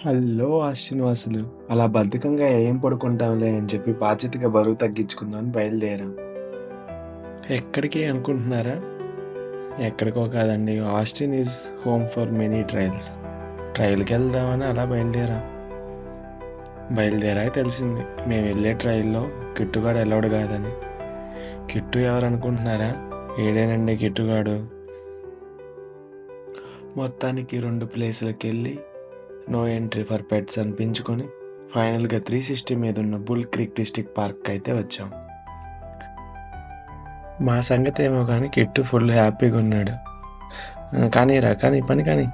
Hello Srinivasulu. అలా బద్ధకంగా ఏం పడుకుంటాంలే అని చెప్పి బాధ్యతగా బరువు తగ్గించుకుందామని బయలుదేరాం. ఎక్కడికి అనుకుంటున్నారా? ఎక్కడికో కాదండి. Austin is home for many trails. ట్రయల్కి వెళ్దామని అలా బయలుదేరాక తెలిసింది మేము వెళ్ళే ట్రయల్లో కిట్టుగాడు ఎలవడు కాదని. కిట్టు ఎవరు అనుకుంటున్నారా? ఏడేనండి కిట్టుగాడు. మొత్తానికి 2 ప్లేసులకు వెళ్ళి నో ఎంట్రీ ఫర్ పెట్స్ అనిపించుకొని ఫైనల్గా 360 మీద ఉన్న బుల్ క్రీక్ డిస్ట్రిక్ట్ పార్క్ అయితే వచ్చాం. మా సంగతి ఏమో కానీ కిట్టు ఫుల్ హ్యాపీగా ఉన్నాడు. కానీ పని కానీ.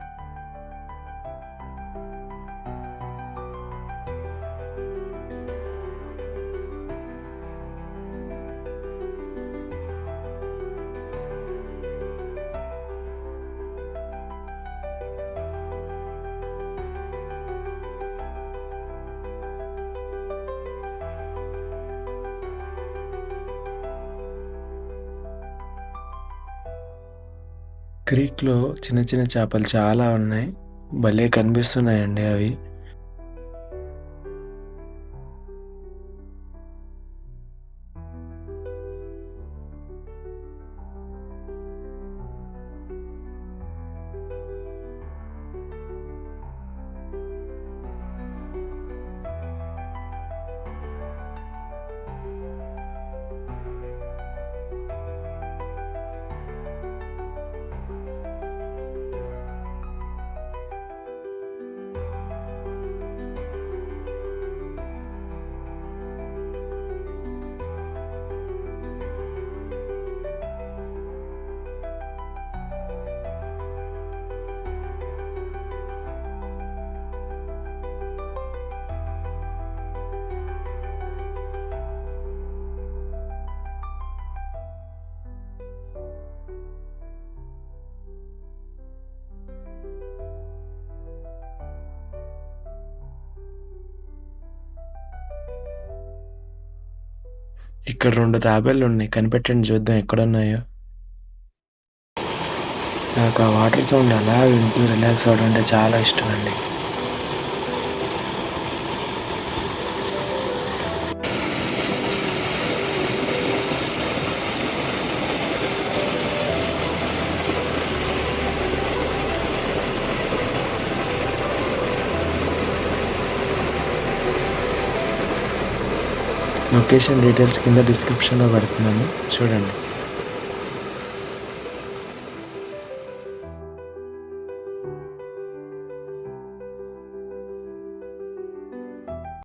క్రీక్లో చిన్న చిన్న చేపలు చాలా ఉన్నాయి. భలే కనిపిస్తున్నాయండి అవి. ఇక్కడ 2 తాబేళ్ళు ఉన్నాయి, కనిపెట్టండి చూద్దాం ఎక్కడున్నాయో. నాకు ఆ వాటర్ సౌండ్ అలా వింటూ రిలాక్స్ అవ్వడం అంటే చాలా ఇష్టం అండి. లొకేషన్ డీటెయిల్స్ కింద డిస్క్రిప్షన్లో పెడుతున్నాను, చూడండి.